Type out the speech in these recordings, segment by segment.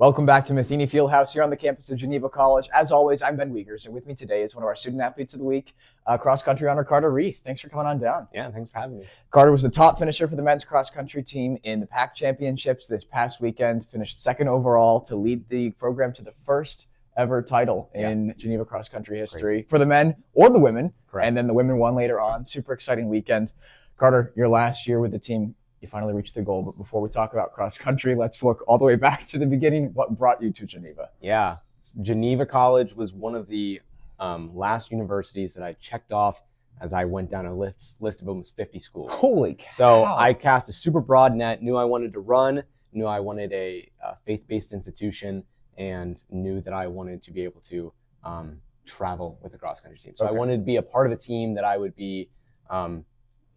Welcome back to Matheny Fieldhouse here on the campus of Geneva College. As always, I'm Ben Wiegers, and with me today is one of our student athletes of the week, cross-country runner Karter Reath. Thanks for coming on down. Yeah, thanks for having me. Karter was the top finisher for the men's cross-country team in the PAC championships this past weekend, finished second overall to lead the program to the first ever title in Geneva cross-country history for the men or the women. Correct. And then the women won later on. Super exciting weekend. Karter, your last year with the team, you finally reached the goal. But before we talk about cross-country, let's look all the way back to the beginning. What brought you to Geneva? Yeah, Geneva College was one of the last universities that I checked off as I went down a list of almost 50 schools. Holy cow. So I cast a super broad net, knew I wanted to run, knew I wanted a faith-based institution, and knew that I wanted to be able to travel with the cross-country team. So I wanted to be a part of a team that I would be an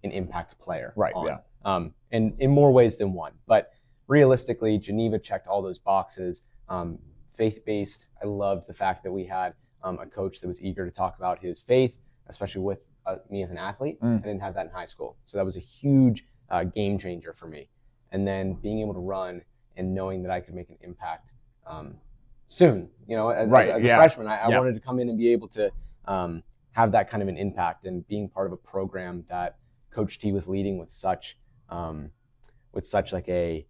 impact player on. And in more ways than one. But realistically, Geneva checked all those boxes. Faith-based, I loved the fact that we had a coach that was eager to talk about his faith, especially with me as an athlete. I didn't have that in high school. So that was a huge game changer for me. And then being able to run and knowing that I could make an impact soon. You know, as a freshman, I wanted to come in and be able to have that kind of an impact, and being part of a program that Coach T was leading with such like a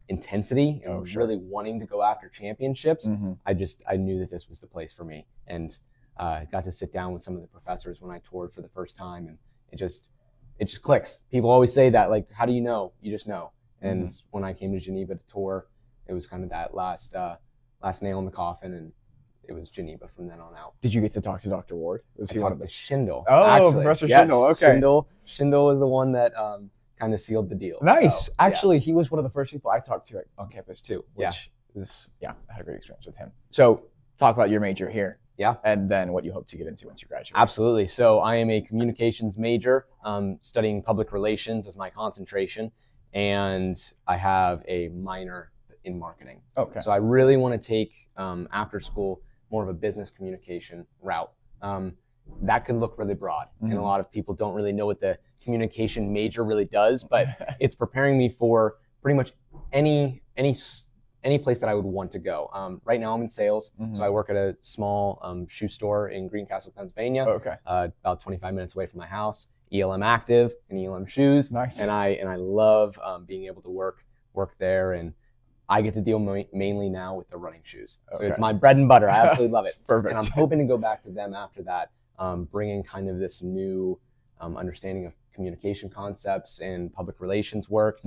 intensity and really wanting to go after championships. I knew that this was the place for me, and got to sit down with some of the professors when I toured for the first time, and it just clicks. People always say that, like, how do you know? You just know. And when I came to Geneva to tour, it was kind of that last nail in the coffin, and it was Geneva from then on out. Did you get to talk to Dr. Ward? Was he one of the Schindel? Oh, actually. Professor Yes, Schindel. Okay. Schindel is the one that kind of sealed the deal. Nice. So, actually, he was one of the first people I talked to on campus too. Which is, I had a great experience with him. So talk about your major here. Yeah. And then what you hope to get into once you graduate. Absolutely. So I am a communications major, studying public relations as my concentration, and I have a minor in marketing. Okay. So I really want to take after school more of a business communication route. That can look really broad, and a lot of people don't really know what the communication major really does, but it's preparing me for pretty much any place that I would want to go. Right now I'm in sales, so I work at a small shoe store in Greencastle, Pennsylvania. About 25 minutes away from my house. ELM Active and ELM Shoes. Nice. And I love being able to work there, and I get to deal mainly now with the running shoes. So it's my bread and butter. I absolutely love it. Perfect. And I'm hoping to go back to them after that, bringing kind of this new understanding of communication concepts and public relations work,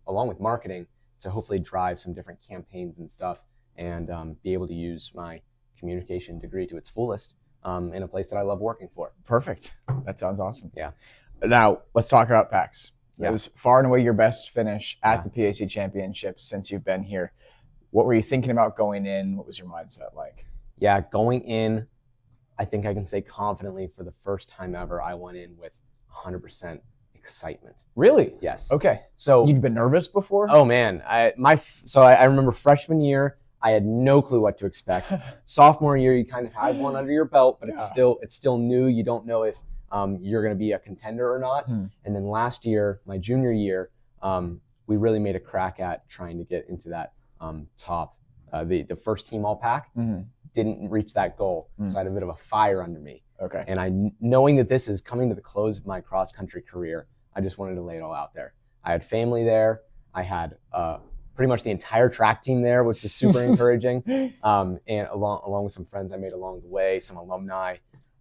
along with marketing, to hopefully drive some different campaigns and stuff, and be able to use my communication degree to its fullest in a place that I love working for. Perfect. That sounds awesome. Yeah. Now, let's talk about PACs. Yeah. It was far and away your best finish at the PAC championships since you've been here. What were you thinking about going in? What was your mindset like? Yeah, going in, I think I can say confidently for the first time ever, I went in with 100% excitement. Really? Yes. Okay. So you'd been nervous before? Oh man, I remember freshman year, I had no clue what to expect. Sophomore year, you kind of had one under your belt, but it's still new. You don't know if you're going to be a contender or not. And then last year, my junior year, we really made a crack at trying to get into that top, the first team all PAC. Didn't reach that goal, so I had a bit of a fire under me. Okay. And knowing that this is coming to the close of my cross country career, I just wanted to lay it all out there. I had family there. I had pretty much the entire track team there, which was super encouraging. And along with some friends I made along the way, some alumni.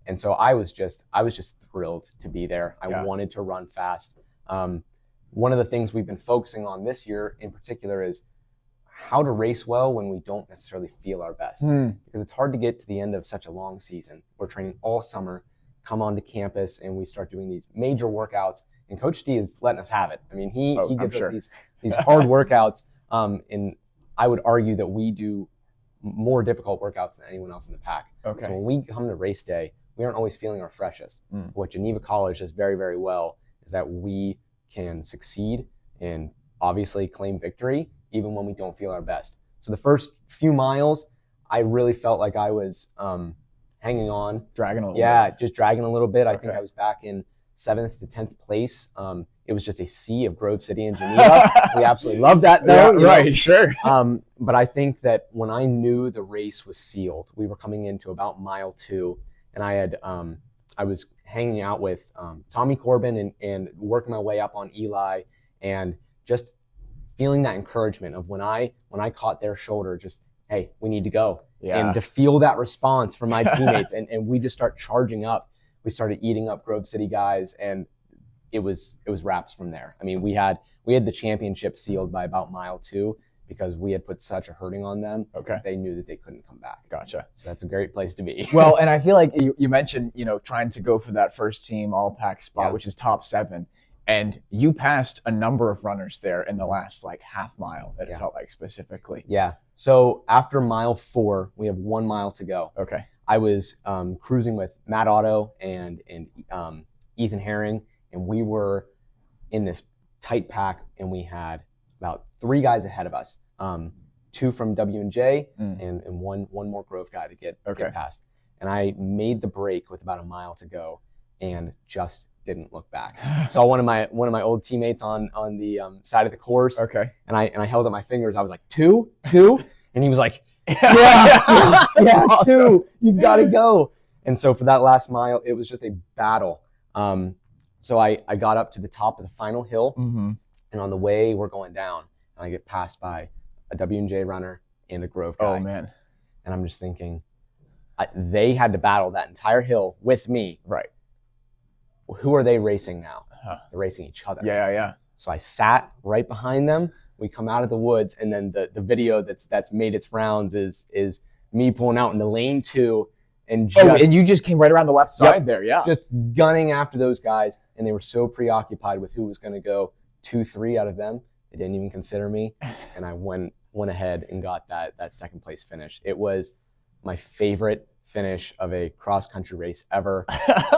And so I was just thrilled to be there. I wanted to run fast. One of the things we've been focusing on this year in particular is how to race well when we don't necessarily feel our best. Because it's hard to get to the end of such a long season. We're training all summer, come onto campus, and we start doing these major workouts. And Coach T is letting us have it. I mean, he gives us these hard workouts. And I would argue that we do more difficult workouts than anyone else in the PAC. Okay. So when we come to race day, we aren't always feeling our freshest. What Geneva College does very, very well is that we can succeed and obviously claim victory even when we don't feel our best. So the first few miles, I really felt like I was hanging on. Dragging a little bit. Yeah, just dragging a little bit. I think I was back in 7th to 10th place. It was just a sea of Grove City and Geneva. We absolutely loved that, though. Yeah, right, sure. But I think that when I knew the race was sealed, we were coming into about mile 2, and I was hanging out with Tommy Corbin and working my way up on Eli, and just feeling that encouragement of when I caught their shoulder, just, hey, we need to go. Yeah. And to feel that response from my teammates, and we just start charging up. We started eating up Grove City guys, and it was wraps from there. I mean, we had the championship sealed by about mile 2 because we had put such a hurting on them. Okay. They knew that they couldn't come back. Gotcha. So that's a great place to be. Well, and I feel like you mentioned, trying to go for that first team all-pack spot, which is top 7. And you passed a number of runners there in the last half mile, it felt like specifically. Yeah. So after mile 4, we have 1 mile to go. Okay. I was cruising with Matt Otto and Ethan Herring, and we were in this tight pack, and we had about 3 guys ahead of us, 2 from W&J and one more Grove guy to get past. And I made the break with about a mile to go, and just didn't look back. Saw one of my old teammates on the side of the course. Okay. And I held up my fingers. I was like, 2, and he was like, yeah, Awesome. 2. You've got to go. And so for that last mile, it was just a battle. So I got up to the top of the final hill, and on the way we're going down, and I get passed by a W&J runner and a Grove guy. Oh man. And I'm just thinking, they had to battle that entire hill with me. Right. Who are they racing now? They're racing each other. Yeah. So I sat right behind them. We come out of the woods, and then the video that's made its rounds is me pulling out in the lane 2, and and you just came right around the left side there, yeah. Just gunning after those guys, and they were so preoccupied with who was going to go 2-3 out of them, they didn't even consider me, and I went ahead and got that second place finish. It was my favorite finish of a cross country race ever.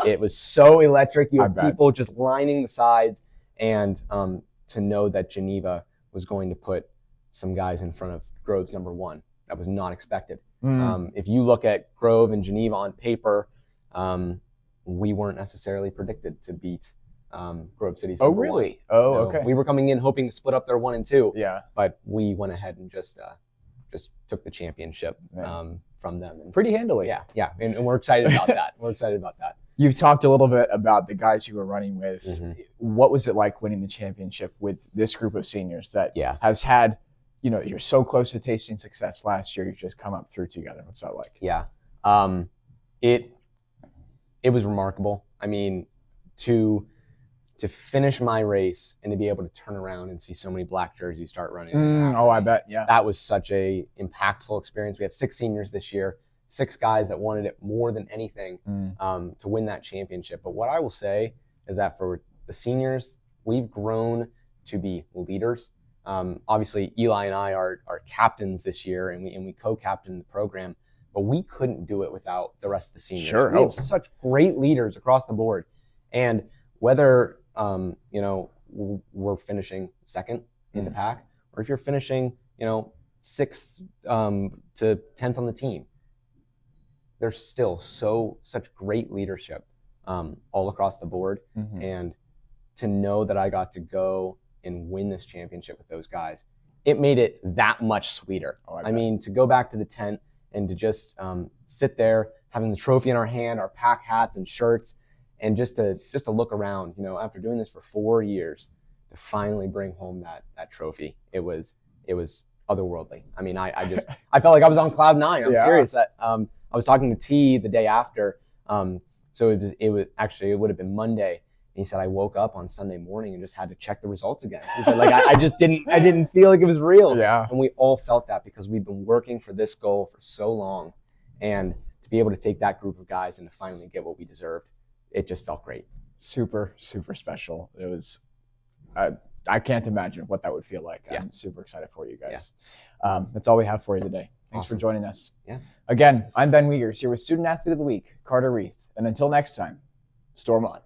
It was so electric. You had people just lining the sides, and to know that Geneva was going to put some guys in front of Grove's number 1. That was not expected. If you look at Grove and Geneva on paper, we weren't necessarily predicted to beat Grove City's number 1. Oh, really? Oh, okay. We were coming in hoping to split up their 1 and 2. Yeah. But we went ahead and just took the championship from them. And pretty handily. Yeah. And we're excited about that. You've talked a little bit about the guys you were running with. What was it like winning the championship with this group of seniors that has had, you're so close to tasting success last year, you've just come up through together. What's that like? Yeah. It was remarkable. I mean, to finish my race and to be able to turn around and see so many black jerseys start running. I bet. Yeah. That was such a impactful experience. We have 6 seniors this year. 6 guys that wanted it more than anything to win that championship. But what I will say is that for the seniors, we've grown to be leaders. Obviously, Eli and I are captains this year, and we co-captain the program. But we couldn't do it without the rest of the seniors. Sure. We have such great leaders across the board. And whether we're finishing 2nd in the pack, or if you're finishing 6th to 10th on the team, there's still such great leadership all across the board. And to know that I got to go and win this championship with those guys, it made it that much sweeter. I mean, to go back to the tent and to just sit there having the trophy in our hand, our pack hats and shirts, and just to look around, after doing this for 4 years, to finally bring home that trophy, it was otherworldly. I mean, I felt like I was on cloud 9. I'm serious. I was talking to T the day after, so it would have been Monday, and he said I woke up on Sunday morning and just had to check the results again. He said I didn't feel like it was real. Yeah. And we all felt that because we've been working for this goal for so long, and to be able to take that group of guys and to finally get what we deserved, it just felt great. Super, super special. It was. I can't imagine what that would feel like. Yeah. I'm super excited for you guys. That's all we have for you today. Thanks Awesome. for joining us. Yeah. Again, I'm Ben Wiegers here with Student Athlete of the Week, Karter Reath. And until next time, storm on.